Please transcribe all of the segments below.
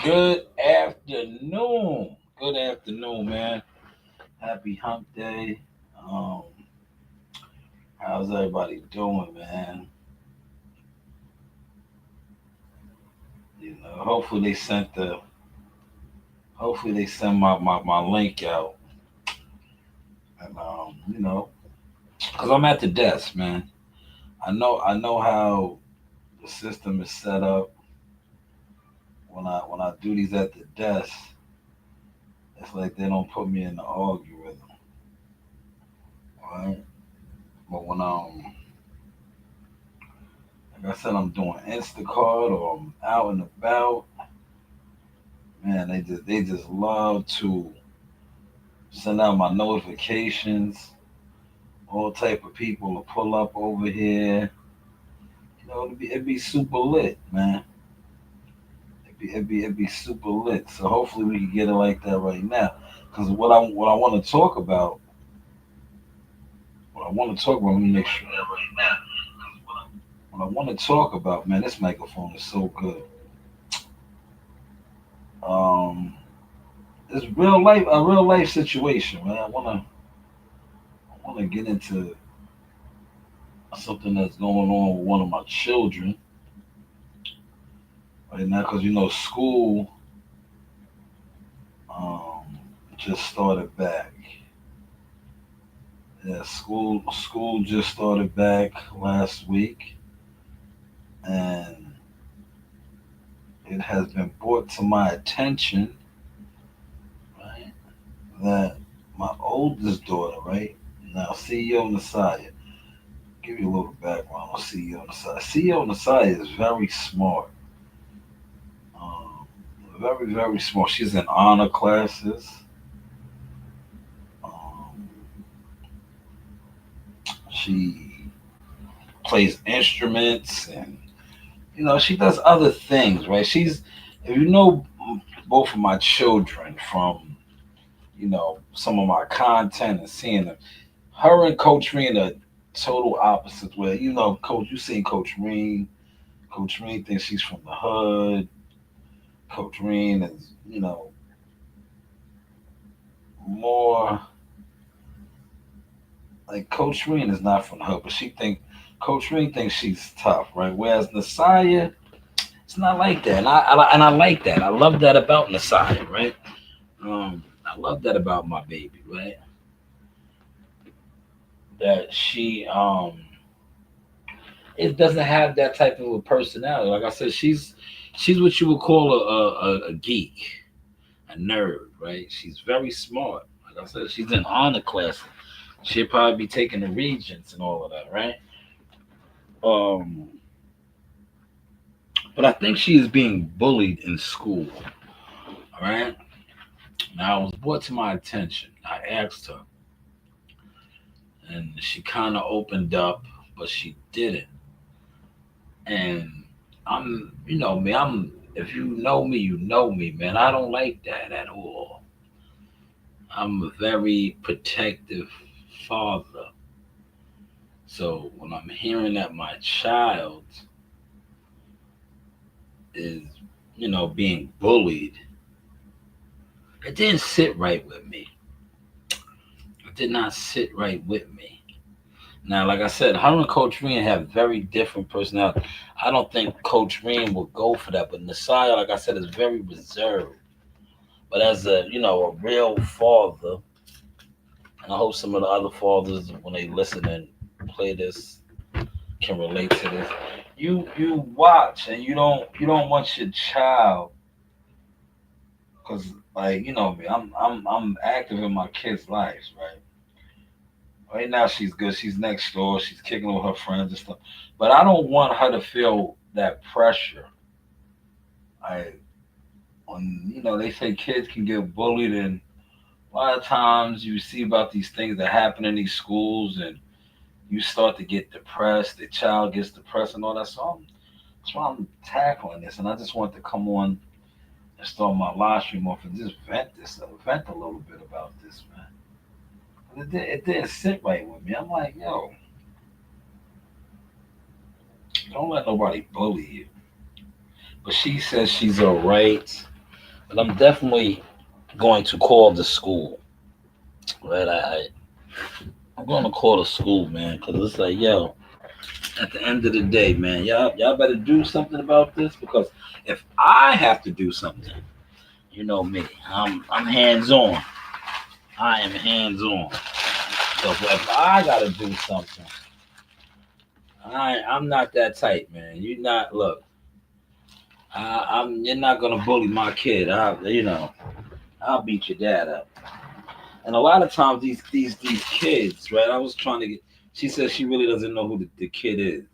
Good afternoon. Good afternoon, man. Happy Hump Day. Um, how's everybody doing, man? Hopefully they sent hopefully they send my link out. And cause I'm at the desk, man. I know how the system is set up. When I do these at the desk, it's like they don't put me in the algorithm, right? But when like I said, I'm doing Instacart or I'm out and about. Man, they just love to send out my notifications. All type of people will pull up over here. It'd be super lit, man. It'd be super lit. So hopefully we can get it like that right now. Because what I want to talk about, what I want to talk about, let me make sure. What I want to talk about, man, this microphone is so good. Um, it's a real life situation, man. I wanna get into something that's going on with one of my children right now, because school um, just started back. Yeah, school just started back last week, and it has been brought to my attention, right, that my oldest daughter, right now, CEO Nasaya, give you a little background on CEO Nasaya. CEO Nasaya is very smart, um, very smart. She's in honor classes. Um, she plays instruments, and she does other things, right? If you know both of my children from some of my content and seeing them, her and Coach Reen are total opposites. Where Coach, you seen Coach Reen. Coach Reen thinks she's from the hood. Coach Reen is more like Coach Reen is not from the hood, but Coach Reen thinks she's tough, right? Whereas Nasaya, it's not like that, and I like that. I love that about Nasaya, right? I love that about my baby, right? That she it doesn't have that type of a personality. Like I said, she's what you would call a geek, a nerd, right? She's very smart. Like I said, she's in honor classes. She'll probably be taking the regents and all of that, right? Um, but I think she is being bullied in school. All right. Now it was brought to my attention. I asked her, and she kind of opened up, but she didn't. And me. If you know me, you know me, man. I don't like that at all. I'm a very protective father. So when I'm hearing that my child is, being bullied, it didn't sit right with me. It did not sit right with me. Now, like I said, her and Coach Reen have very different personalities. I don't think Coach Reen will go for that, but Nasaya, like I said, is very reserved. But as a real father, and I hope some of the other fathers, when they listen and play this, can relate to this. You watch, and you don't want your child, because like me, I'm active in my kids' lives, right? Right now she's good. She's next door. She's kicking with her friends and stuff. But I don't want her to feel that pressure. I when they say kids can get bullied, and a lot of times you see about these things that happen in these schools, and you start to get depressed. The child gets depressed and all that. That's why I'm tackling this, and I just want to come on and start my live stream off and just vent a little bit about this, man. It didn't sit right with me. I'm like, yo, don't let nobody bully you. But she says she's all right. But I'm definitely going to call the school, right? I'm going to call the school, man, because it's like, yo, at the end of the day, man, y'all better do something about this because if I have to do something, you know me, I'm hands on. I am hands on. So if I gotta do something, I'm not that type, man. You not look. You're not gonna bully my kid. I'll beat your dad up. And a lot of times these kids, right? I was trying to get. She says she really doesn't know who the kid is,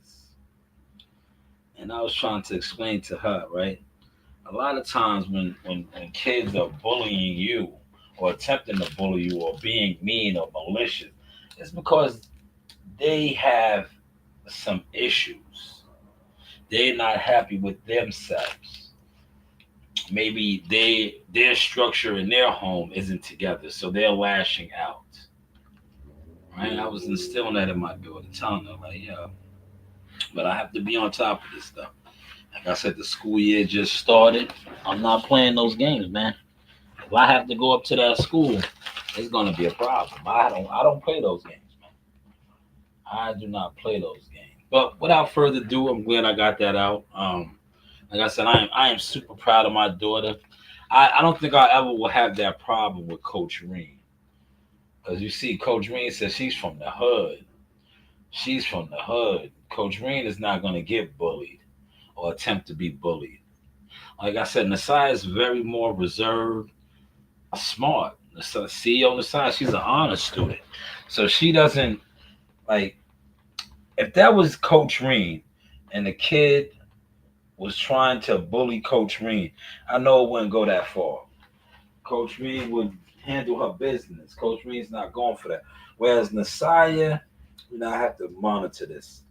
and I was trying to explain to her, right? A lot of times when kids are bullying you or attempting to bully you or being mean or malicious, it's because they have some issues. They're not happy with themselves. Maybe their structure in their home isn't together, so they're lashing out. Right? I was instilling that in my daughter, telling her like, yeah, but I have to be on top of this stuff. Like I said, the school year just started. I'm not playing those games, man. If I have to go up to that school, it's gonna be a problem. I don't play those games, man. I do not play those games. But without further ado, I'm glad I got that out. Like I said, I am super proud of my daughter. I don't think I ever will have that problem with Coach Reen. Because you see, Coach Reen says she's from the hood. She's from the hood. Coach Reen is not going to get bullied or attempt to be bullied. Like I said, Nasai is very more reserved, smart. CEO Nasai, she's an honor student. So she doesn't, like, if that was Coach Reen and the kid was trying to bully Coach Reen, I know it wouldn't go that far. Coach Reen would handle her business. Coach Reen's not going for that. Whereas Nasaya, I have to monitor this.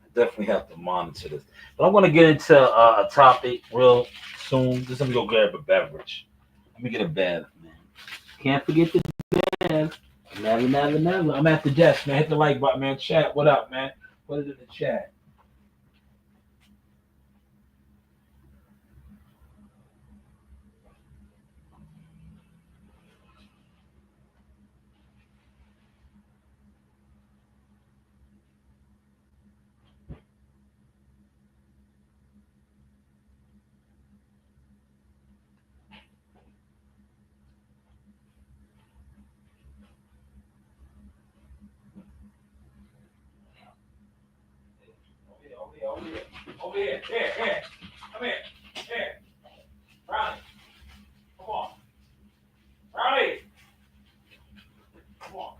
I definitely have to monitor this. But I'm going to get into a topic real soon. Just let me go grab a beverage. Let me get a bath, man. Can't forget the bath. Never, never, never. I'm at the desk, man. Hit the like button, man. Chat. What up, man? Put it in the chat. Over here, over here, over here. Over here. Here, here. Come here. Here. Ronnie. Come on. Ronnie. Come on.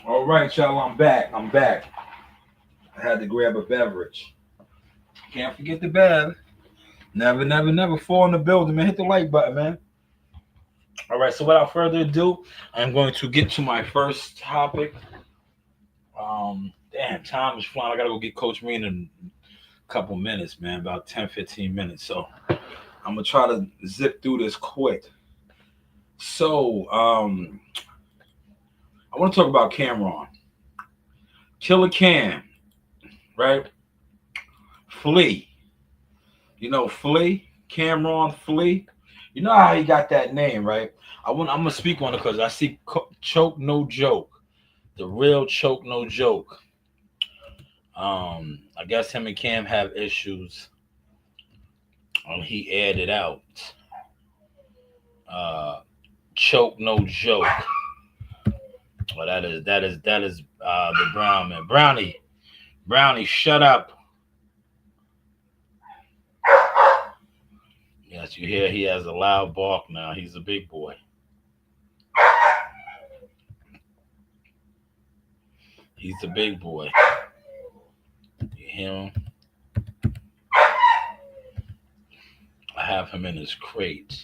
All right, y'all. I'm back. I'm back. I had to grab a beverage. Can't forget the bev. Never, never, never fall in the building, man. Hit the like button, man. All right. So without further ado, I'm going to get to my first topic. Damn, time is flying. I gotta go get Coach Reen in a couple minutes, man. About 10, 15 minutes. So I'm gonna try to zip through this quick. So, I want to talk about Cameron, Killer Cam, right? Flea. Flea, Cameron Flea. You know how he got that name, right? I'm gonna speak on it because I see Choke No Joke, the real Choke No Joke. I guess him and Cam have issues. He aired it out. Uh, Choke No Joke. Well, that is the brown man. Brownie, shut up. Yes, you hear he has a loud bark now. He's a big boy. He's a big boy. You hear him? I have him in his crate.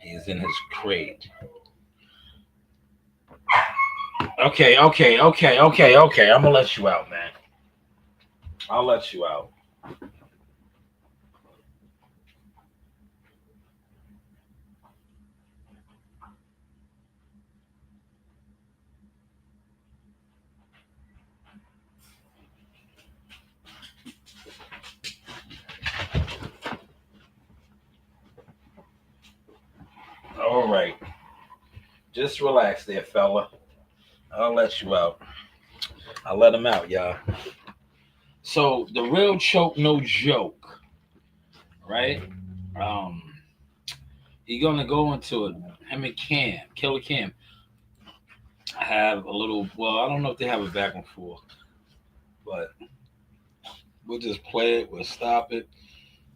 He's in his crate. Okay. I'm gonna let you out, man. I'll let you out. All right. Just relax there, fella. I'll let you out. I'll let him out, y'all. So the real choke, no joke, right? Um, he's gonna go into it. Him and Cam, Killer Cam, have a little. Well, I don't know if they have a back and forth, but we'll just play it. We'll stop it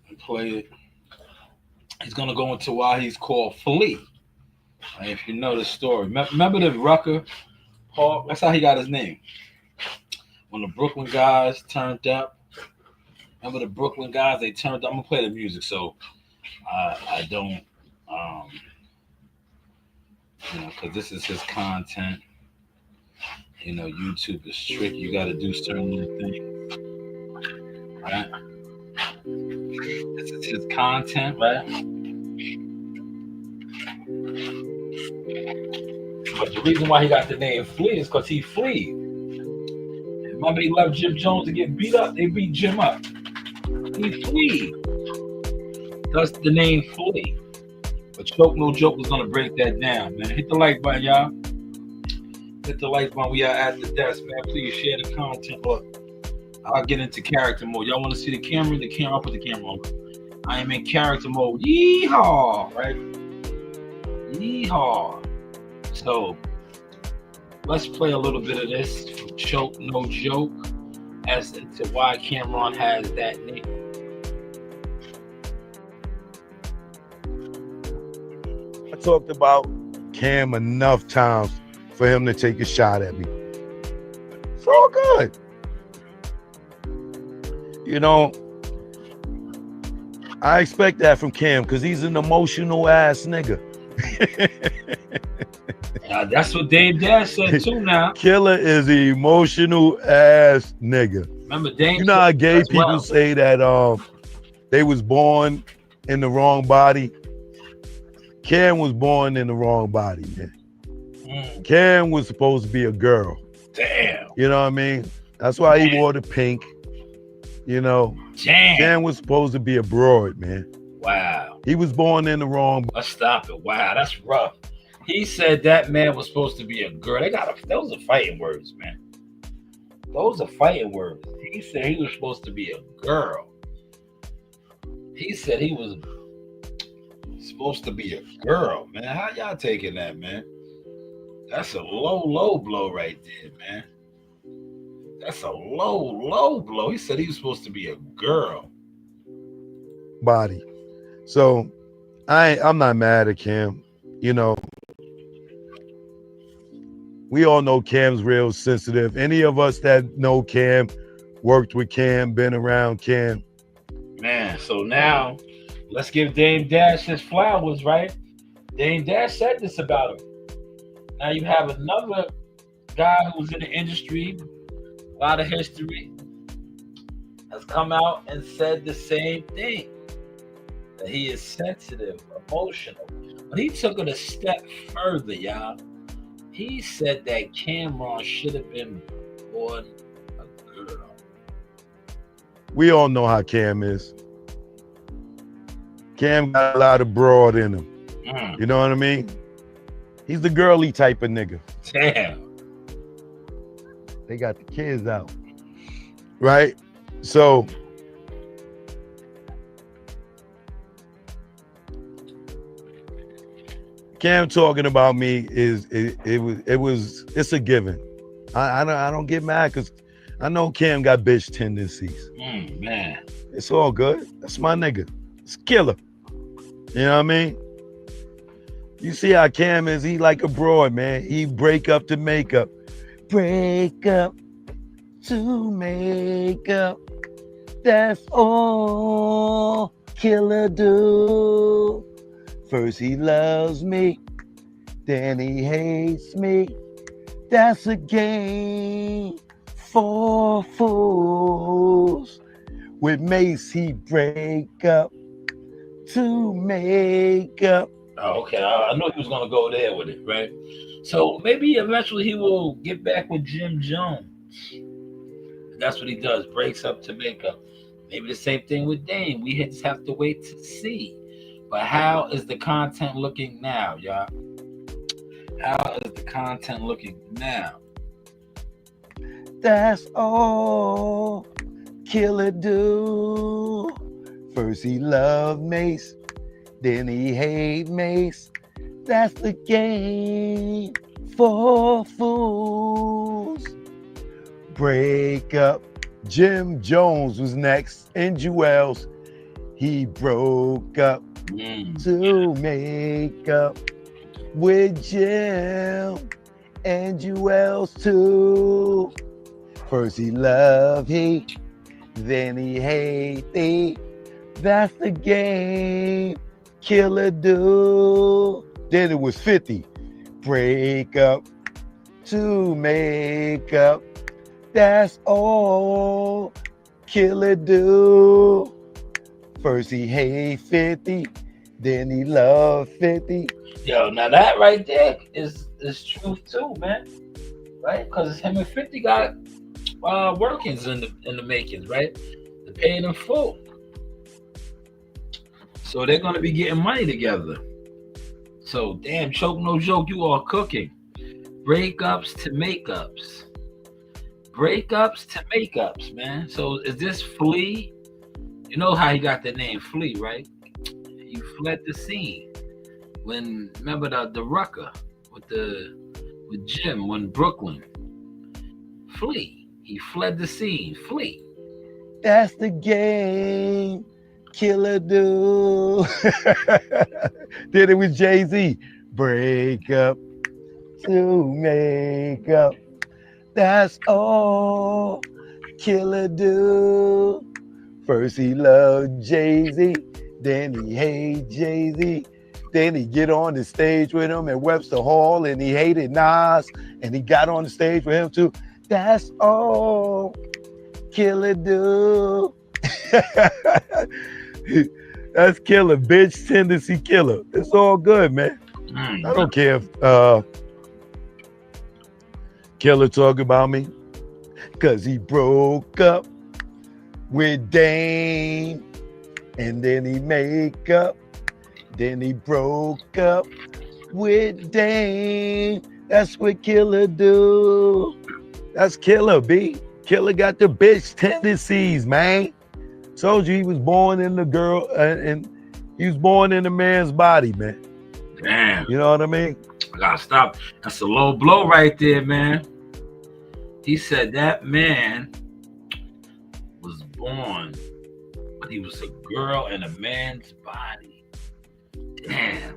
and play it. He's gonna go into why he's called Flea. And if you know the story, remember the Rucker Park? That's how he got his name. When the Brooklyn guys turned up, remember the Brooklyn guys? They turned up. I'm gonna play the music, so I don't, because this is his content. YouTube is strict. You got to do certain things, right? This is his content, right? But the reason why he got the name Flea is because he fleed. Remember, he left Jim Jones to get beat up. They beat Jim up. He fleed. That's the name Flea. But Choke No Joke was gonna break that down, man. Hit the like button, y'all. Hit the like button. We are at the desk, man. Please share the content. Or I'll get into character mode. Y'all want to see the camera? The camera. I'll put the camera on. I am in character mode. Yeehaw! Right? Yeehaw! So let's play a little bit of this from Choke No Joke as to why Cameron has that name. I talked about Cam enough times for him to take a shot at me. It's all good. I expect that from Cam because he's an emotional ass nigga. That's what Dame Dash said too now. Killer is an emotional ass nigga. Remember Dame? You know how gay people say that they was born in the wrong body? Cam was born in the wrong body, man. Cam was supposed to be a girl. Damn. You know what I mean? That's why he wore the pink. Damn. Cam was supposed to be a broad, man. Wow. He was born in the wrong body. Let's stop it. Wow, that's rough. He said that man was supposed to be a girl. Those are fighting words, man. Those are fighting words. He said he was supposed to be a girl. He said he was supposed to be a girl, man. How y'all taking that, man? That's a low blow right there, man. That's a low blow. He said he was supposed to be a girl. Body. So I'm not mad at Cam. We all know Cam's real sensitive. Any of us that know Cam, worked with Cam, been around Cam. Man, so now let's give Dame Dash his flowers, right? Dame Dash said this about him. Now you have another guy who's in the industry, a lot of history, has come out and said the same thing. That he is sensitive, emotional. But he took it a step further, y'all. He said that Cameron should have been born a girl. We all know how Cam is. Cam got a lot of broad in him. You know what I mean? He's the girly type of nigga. Damn. They got the kids out. Right? So Cam talking about me is it's a given. I don't get mad because I know Cam got bitch tendencies. Man. It's all good. That's my nigga. It's killer. You know what I mean? You see how Cam is? He like a broad, man. He break up to make up. Break up to make up. That's all killer do. First he loves me, then he hates me. That's a game for fools. With Mace, he break up to make up. Oh, okay. I know he was gonna go there with it, right? So maybe eventually he will get back with Jim Jones. That's what he does. Breaks up to make up. Maybe the same thing with Dame. We just have to wait to see. But how is the content looking now, y'all? How is the content looking now? That's all killer do. First he loved Mace, then he hate Mace. That's the game for fools. Break up. Jim Jones was next, and Jewels. He broke up to make up with Jim and Jewels too. First he loved he, then he hate thee. That's the game killer do. Then it was 50. Break up to make up. That's all killer do. First he hate 50, then he love 50. Yo, now that right there is truth too, man. Right? Because him and 50 got workings in the makings, right? They're paying in full. So they're gonna be getting money together. So damn, choke no joke, you are cooking. Breakups to makeups. Breakups to makeups, man. So is this Flea? You know how he got the name Flea, right? He fled the scene when, remember the rucker with Jim when Brooklyn. Flea. He fled the scene. Flea. That's the game killer do. Then it was Jay-Z. Break up to make up. That's all killer do. First he loved Jay-Z, then he hate Jay-Z. Then he get on the stage with him at Webster Hall, and he hated Nas, and he got on the stage with him too. That's all killer do. That's killer, bitch tendency killer. It's all good, man. I don't care if Killer talk about me, cause he broke up with Dame, and then he make up, then he broke up with Dame. That's what Killer do. That's Killer, B. Killer got the bitch tendencies, man. Told you he was born in the girl, and he was born in a man's body, man. Damn. You know what I mean? I gotta stop. That's a low blow right there, man. He said that man was born, but he was a girl in a man's body. Damn.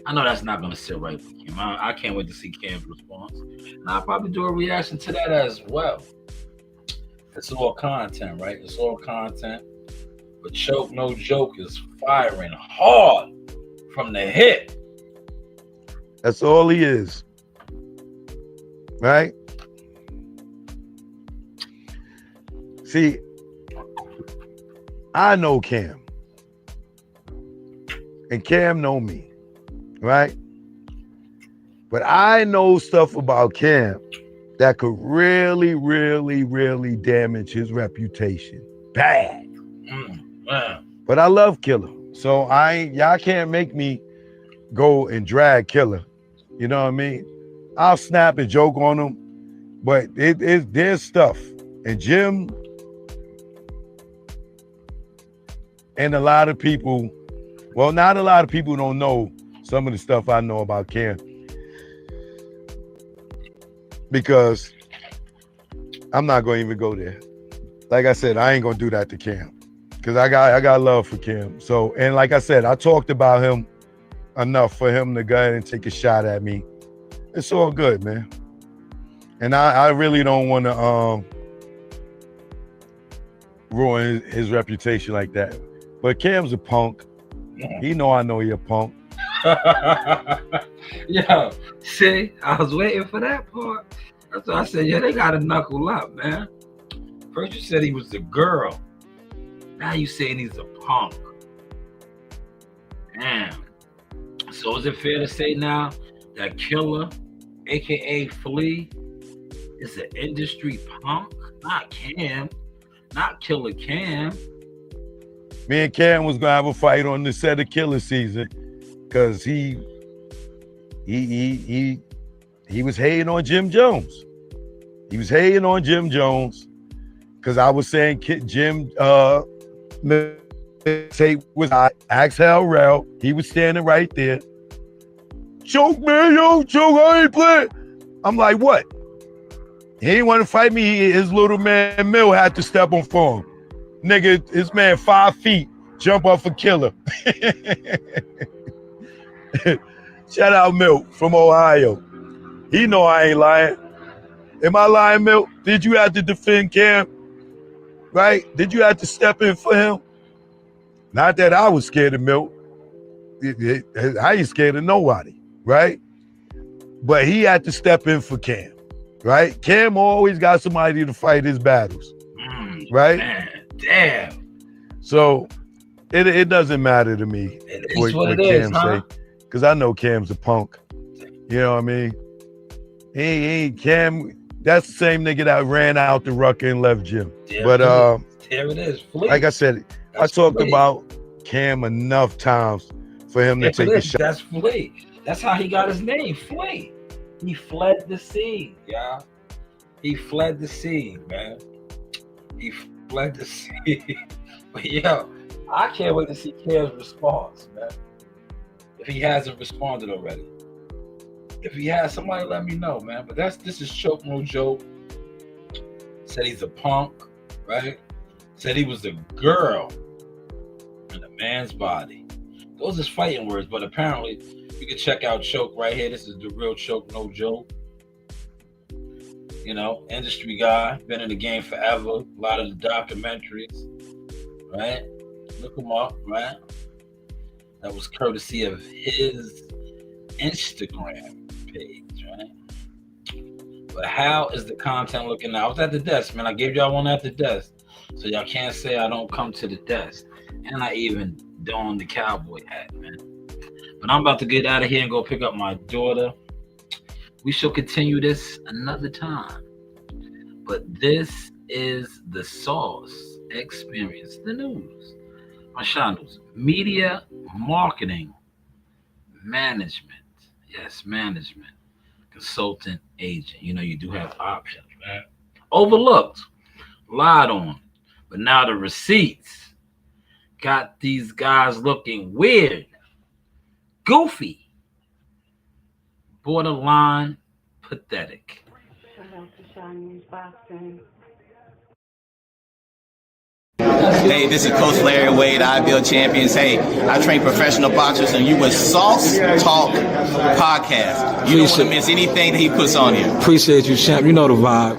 I know that's not gonna sit right with Cam. I can't wait to see Cam's response. And I'll probably do a reaction to that as well. It's all content, right? It's all content. But Choke No Joke is firing hard from the hip. That's all he is. Right? See, I know Cam. And Cam know me. Right? But I know stuff about Cam that could really, really, really damage his reputation. Bad. But I love Killer. So y'all can't make me go and drag Killer. You know what I mean? I'll snap and joke on him, but there's stuff. And Jim and a lot of people, well, not a lot of people don't know some of the stuff I know about Cam. Because I'm not going to even go there. Like I said, I ain't going to do that to Cam. Because I got love for Cam. So, and like I said, I talked about him enough for him to go ahead and take a shot at me. It's all good, man. And I really don't want to ruin his reputation like that. But Cam's a punk. He know I know he a punk. Yo, see, I was waiting for that part. That's why I said, yeah, they gotta knuckle up, man. First you said he was the girl. Now you saying he's a punk. Damn. So is it fair to say now that Killer, aka Flea, is an industry punk? Not Cam. Not Killer Cam. Me and Cam was gonna have a fight on the set of Killer season because he was hating on Jim Jones. He was hating on Jim Jones because I was saying Jim tape was ask Hal Rel. He was standing right there. Choke, man, yo, choke, I ain't playing. I'm like, what? He didn't want to fight me. His little man Mill had to step on for him. Nigga, his man 5 feet, jump up for Killer. Shout out Milt from Ohio. He know I ain't lying. Am I lying, Milt? Did you have to defend Cam? Right? Did you have to step in for him? Not that I was scared of Milt. I ain't scared of nobody, right? But he had to step in for Cam, right? Cam always got somebody to fight his battles, right? Man, damn. So it doesn't matter to me what Cam say, because I know Cam's a punk. You know what I mean? He ain't Cam. That's the same nigga that ran out the rucker and left Jim. But there it is. Flea. Like I said, I talked about Cam enough times for him to take a shot. That's Flea. That's how he got his name, Flea. He fled the scene, yeah. He fled the scene, man. He fled the scene. But yo, I can't wait to see Cam's response, man. If he hasn't responded already. If he has, somebody let me know, man. But this is Choke No Joke. Said he's a punk, right? Said he was a girl in a man's body. Those is fighting words, but apparently you can check out Choke right here. This is the real Choke No Joke. You know, industry guy, been in the game forever. A lot of the documentaries, right? Look him up, right? That was courtesy of his Instagram page, right? But how is the content looking now? I was at the desk, man. I gave y'all one at the desk. So y'all can't say I don't come to the desk. And I even don the cowboy hat, man. But I'm about to get out of here and go pick up my daughter. We shall continue this another time. But this is the Sauce Experience, the news. My channels, media, marketing, management. Yes, management, consultant, agent. You know, you do have options, man. Overlooked, lied on. But now the receipts got these guys looking weird, goofy, borderline pathetic. Hey, this is Coach Larry Wade, IBL Champions. Hey, I train professional boxers, and you with Sauce Talk Podcast. You don't want to miss anything that he puts on here. Appreciate you, champ. You know the vibe.